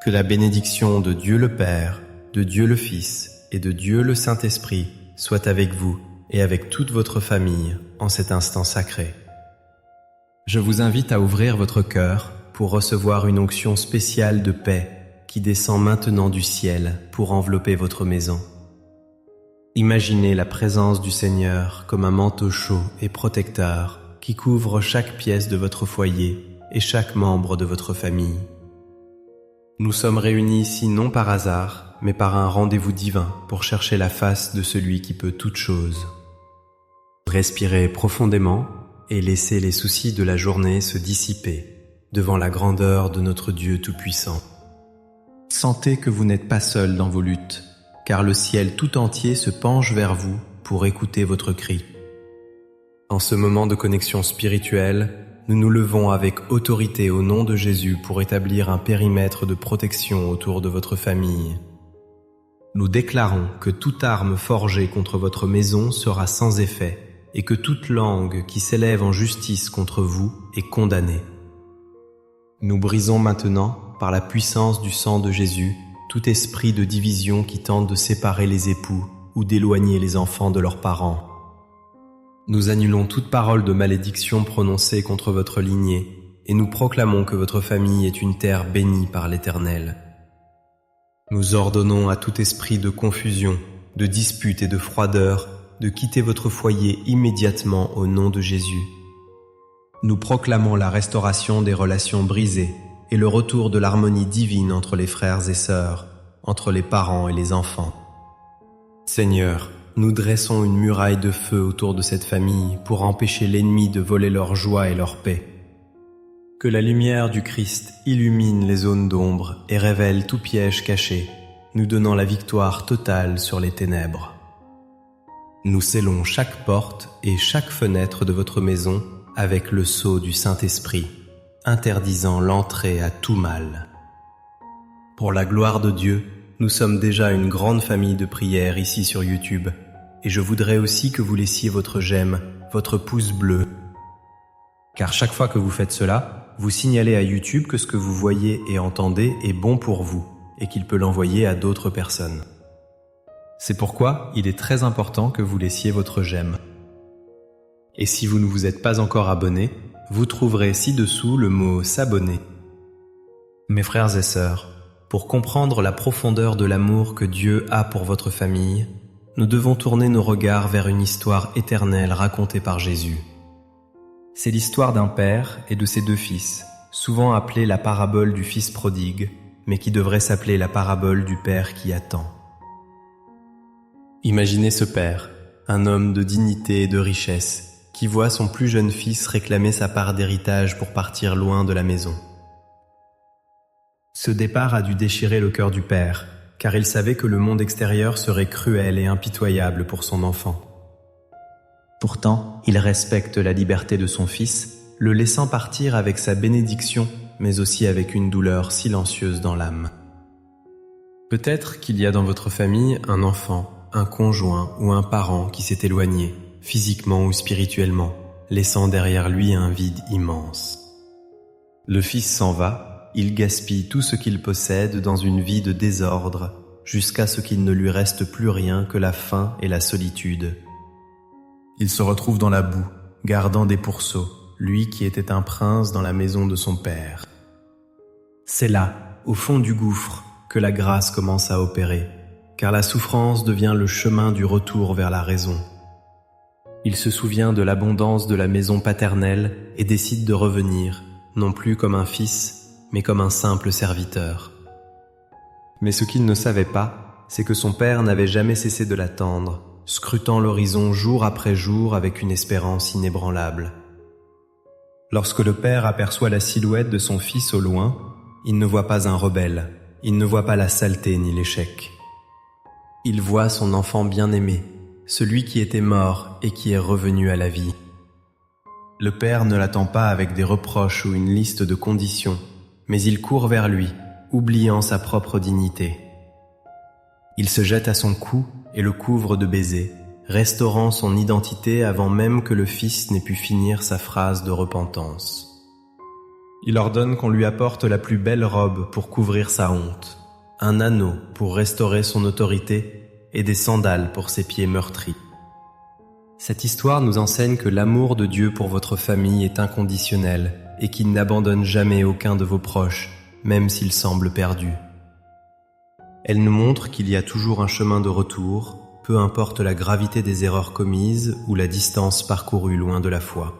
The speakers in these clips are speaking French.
Que la bénédiction de Dieu le Père, de Dieu le Fils et de Dieu le Saint-Esprit soit avec vous et avec toute votre famille en cet instant sacré. Je vous invite à ouvrir votre cœur pour recevoir une onction spéciale de paix qui descend maintenant du ciel pour envelopper votre maison. Imaginez la présence du Seigneur comme un manteau chaud et protecteur qui couvre chaque pièce de votre foyer et chaque membre de votre famille. Nous sommes réunis ici non par hasard, mais par un rendez-vous divin pour chercher la face de celui qui peut toutes choses. Respirez profondément et laissez les soucis de la journée se dissiper devant la grandeur de notre Dieu Tout-Puissant. Sentez que vous n'êtes pas seul dans vos luttes, car le ciel tout entier se penche vers vous pour écouter votre cri. En ce moment de connexion spirituelle, nous nous levons avec autorité au nom de Jésus pour établir un périmètre de protection autour de votre famille. Nous déclarons que toute arme forgée contre votre maison sera sans effet et que toute langue qui s'élève en justice contre vous est condamnée. Nous brisons maintenant, par la puissance du sang de Jésus, tout esprit de division qui tente de séparer les époux ou d'éloigner les enfants de leurs parents. Nous annulons toute parole de malédiction prononcée contre votre lignée et nous proclamons que votre famille est une terre bénie par l'Éternel. Nous ordonnons à tout esprit de confusion, de dispute et de froideur de quitter votre foyer immédiatement au nom de Jésus. Nous proclamons la restauration des relations brisées et le retour de l'harmonie divine entre les frères et sœurs, entre les parents et les enfants. Seigneur, nous dressons une muraille de feu autour de cette famille pour empêcher l'ennemi de voler leur joie et leur paix. Que la lumière du Christ illumine les zones d'ombre et révèle tout piège caché, nous donnant la victoire totale sur les ténèbres. Nous scellons chaque porte et chaque fenêtre de votre maison avec le sceau du Saint-Esprit, interdisant l'entrée à tout mal. Pour la gloire de Dieu, nous sommes déjà une grande famille de prières ici sur YouTube, et je voudrais aussi que vous laissiez votre j'aime, votre pouce bleu. Car chaque fois que vous faites cela, vous signalez à YouTube que ce que vous voyez et entendez est bon pour vous, et qu'il peut l'envoyer à d'autres personnes. C'est pourquoi il est très important que vous laissiez votre j'aime. Et si vous ne vous êtes pas encore abonné, vous trouverez ci-dessous le mot « s'abonner ». Mes frères et sœurs, pour comprendre la profondeur de l'amour que Dieu a pour votre famille, nous devons tourner nos regards vers une histoire éternelle racontée par Jésus. C'est l'histoire d'un père et de ses deux fils, souvent appelée la parabole du fils prodigue, mais qui devrait s'appeler la parabole du père qui attend. Imaginez ce père, un homme de dignité et de richesse, qui voit son plus jeune fils réclamer sa part d'héritage pour partir loin de la maison. Ce départ a dû déchirer le cœur du père, car il savait que le monde extérieur serait cruel et impitoyable pour son enfant. Pourtant, il respecte la liberté de son fils, le laissant partir avec sa bénédiction, mais aussi avec une douleur silencieuse dans l'âme. Peut-être qu'il y a dans votre famille un enfant, un conjoint ou un parent qui s'est éloigné, physiquement ou spirituellement, laissant derrière lui un vide immense. Le fils s'en va, il gaspille tout ce qu'il possède dans une vie de désordre, jusqu'à ce qu'il ne lui reste plus rien que la faim et la solitude. Il se retrouve dans la boue, gardant des pourceaux, lui qui était un prince dans la maison de son père. C'est là, au fond du gouffre, que la grâce commence à opérer, car la souffrance devient le chemin du retour vers la raison. Il se souvient de l'abondance de la maison paternelle et décide de revenir, non plus comme un fils, mais comme un simple serviteur. Mais ce qu'il ne savait pas, c'est que son père n'avait jamais cessé de l'attendre, scrutant l'horizon jour après jour avec une espérance inébranlable. Lorsque le père aperçoit la silhouette de son fils au loin, il ne voit pas un rebelle, il ne voit pas la saleté ni l'échec. Il voit son enfant bien-aimé, celui qui était mort et qui est revenu à la vie. Le père ne l'attend pas avec des reproches ou une liste de conditions, mais il court vers lui, oubliant sa propre dignité. Il se jette à son cou et le couvre de baisers, restaurant son identité avant même que le fils n'ait pu finir sa phrase de repentance. Il ordonne qu'on lui apporte la plus belle robe pour couvrir sa honte, un anneau pour restaurer son autorité et des sandales pour ses pieds meurtris. Cette histoire nous enseigne que l'amour de Dieu pour votre famille est inconditionnel et qu'il n'abandonne jamais aucun de vos proches, même s'il semble perdu. Elle nous montre qu'il y a toujours un chemin de retour, peu importe la gravité des erreurs commises ou la distance parcourue loin de la foi.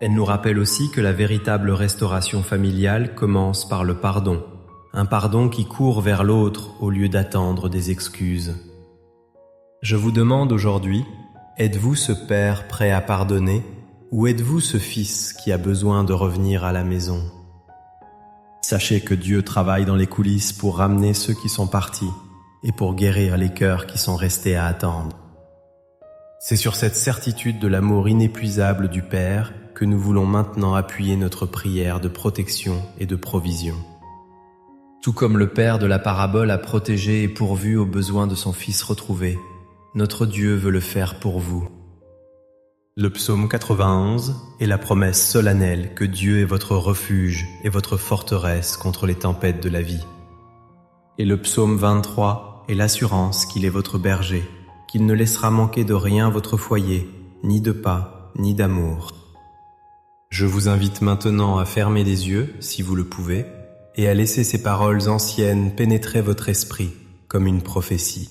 Elle nous rappelle aussi que la véritable restauration familiale commence par le pardon, un pardon qui court vers l'autre au lieu d'attendre des excuses. Je vous demande aujourd'hui, êtes-vous ce père prêt à pardonner ou êtes-vous ce fils qui a besoin de revenir à la maison? Sachez que Dieu travaille dans les coulisses pour ramener ceux qui sont partis et pour guérir les cœurs qui sont restés à attendre. C'est sur cette certitude de l'amour inépuisable du Père que nous voulons maintenant appuyer notre prière de protection et de provision. Tout comme le Père de la parabole a protégé et pourvu aux besoins de son Fils retrouvé, notre Dieu veut le faire pour vous. Le psaume 91 est la promesse solennelle que Dieu est votre refuge et votre forteresse contre les tempêtes de la vie. Et le psaume 23 est l'assurance qu'il est votre berger, qu'il ne laissera manquer de rien votre foyer, ni de pain, ni d'amour. Je vous invite maintenant à fermer les yeux, si vous le pouvez, et à laisser ces paroles anciennes pénétrer votre esprit comme une prophétie.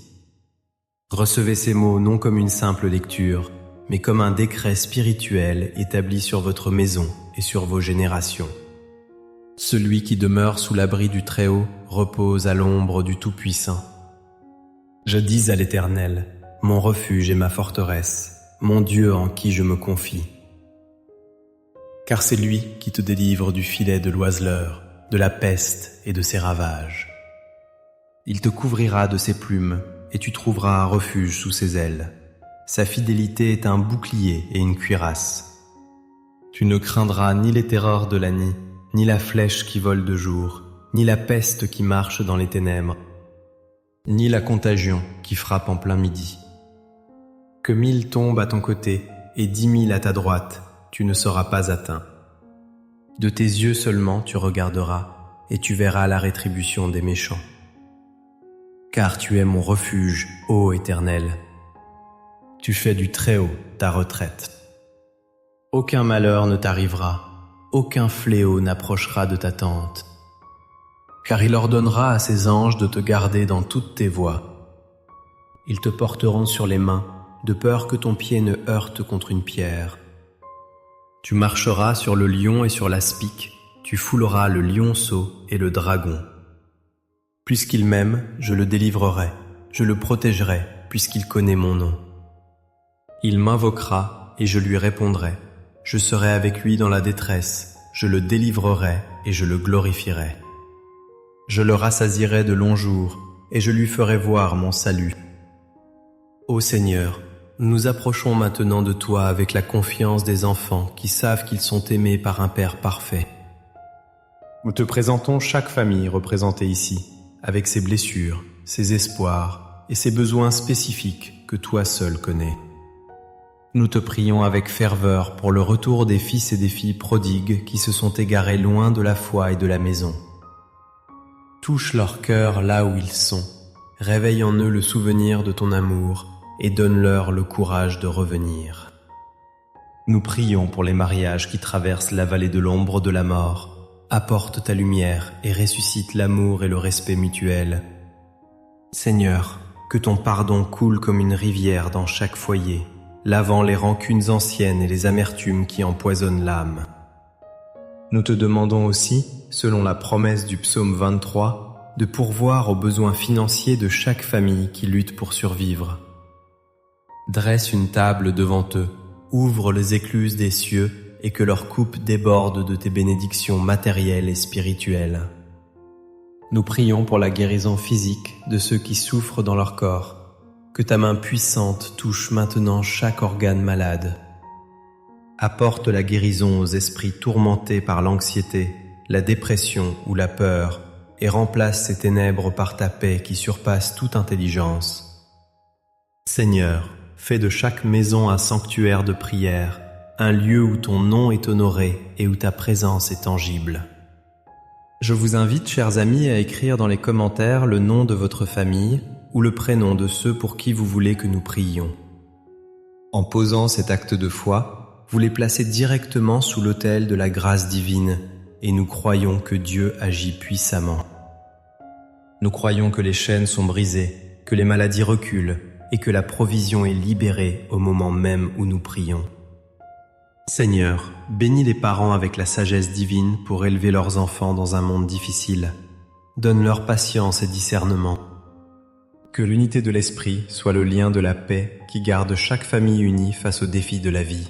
Recevez ces mots non comme une simple lecture, mais comme un décret spirituel établi sur votre maison et sur vos générations. Celui qui demeure sous l'abri du Très-Haut repose à l'ombre du Tout-Puissant. Je dis à l'Éternel, mon refuge et ma forteresse, mon Dieu en qui je me confie. Car c'est lui qui te délivre du filet de l'oiseleur, de la peste et de ses ravages. Il te couvrira de ses plumes, et tu trouveras un refuge sous ses ailes. Sa fidélité est un bouclier et une cuirasse. Tu ne craindras ni les terreurs de la nuit, ni la flèche qui vole de jour, ni la peste qui marche dans les ténèbres, ni la contagion qui frappe en plein midi. Que 1000 tombent à ton côté et 10 000 à ta droite, tu ne seras pas atteint. De tes yeux seulement tu regarderas, et tu verras la rétribution des méchants. Car tu es mon refuge, ô Éternel. Tu fais du Très-Haut ta retraite. Aucun malheur ne t'arrivera, aucun fléau n'approchera de ta tente. Car il ordonnera à ses anges de te garder dans toutes tes voies. Ils te porteront sur les mains, de peur que ton pied ne heurte contre une pierre. Tu marcheras sur le lion et sur l'aspic, tu fouleras le lionceau et le dragon. Puisqu'il m'aime, je le délivrerai, je le protégerai, puisqu'il connaît mon nom. Il m'invoquera et je lui répondrai. Je serai avec lui dans la détresse, je le délivrerai et je le glorifierai. Je le rassasierai de longs jours et je lui ferai voir mon salut. Ô Seigneur, nous approchons maintenant de toi avec la confiance des enfants qui savent qu'ils sont aimés par un Père parfait. Nous te présentons chaque famille représentée ici, avec ses blessures, ses espoirs et ses besoins spécifiques que toi seul connais. Nous te prions avec ferveur pour le retour des fils et des filles prodigues qui se sont égarés loin de la foi et de la maison. Touche leur cœur là où ils sont, réveille en eux le souvenir de ton amour et donne-leur le courage de revenir. Nous prions pour les mariages qui traversent la vallée de l'ombre de la mort. Apporte ta lumière et ressuscite l'amour et le respect mutuel. Seigneur, que ton pardon coule comme une rivière dans chaque foyer, lavant les rancunes anciennes et les amertumes qui empoisonnent l'âme. Nous te demandons aussi, selon la promesse du psaume 23, de pourvoir aux besoins financiers de chaque famille qui lutte pour survivre. Dresse une table devant eux, ouvre les écluses des cieux et que leur coupe déborde de tes bénédictions matérielles et spirituelles. Nous prions pour la guérison physique de ceux qui souffrent dans leur corps. Que ta main puissante touche maintenant chaque organe malade. Apporte la guérison aux esprits tourmentés par l'anxiété, la dépression ou la peur, et remplace ces ténèbres par ta paix qui surpasse toute intelligence. Seigneur, fais de chaque maison un sanctuaire de prière, un lieu où ton nom est honoré et où ta présence est tangible. Je vous invite, chers amis, à écrire dans les commentaires le nom de votre famille ou le prénom de ceux pour qui vous voulez que nous prions. En posant cet acte de foi, vous les placez directement sous l'autel de la grâce divine et nous croyons que Dieu agit puissamment. Nous croyons que les chaînes sont brisées, que les maladies reculent et que la provision est libérée au moment même où nous prions. Seigneur, bénis les parents avec la sagesse divine pour élever leurs enfants dans un monde difficile. Donne-leur patience et discernement. Que l'unité de l'esprit soit le lien de la paix qui garde chaque famille unie face aux défis de la vie.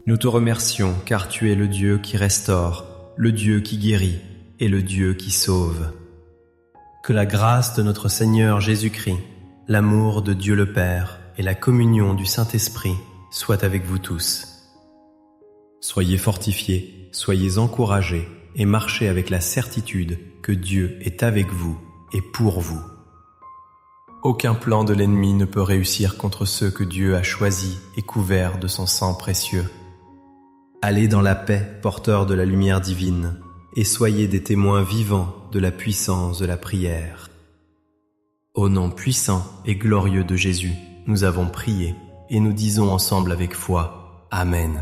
Nous te remercions car tu es le Dieu qui restaure, le Dieu qui guérit et le Dieu qui sauve. Que la grâce de notre Seigneur Jésus-Christ, l'amour de Dieu le Père et la communion du Saint-Esprit soient avec vous tous. Soyez fortifiés, soyez encouragés et marchez avec la certitude que Dieu est avec vous et pour vous. Aucun plan de l'ennemi ne peut réussir contre ceux que Dieu a choisis et couverts de son sang précieux. Allez dans la paix, porteurs de la lumière divine, et soyez des témoins vivants de la puissance de la prière. Au nom puissant et glorieux de Jésus, nous avons prié et nous disons ensemble avec foi, Amen.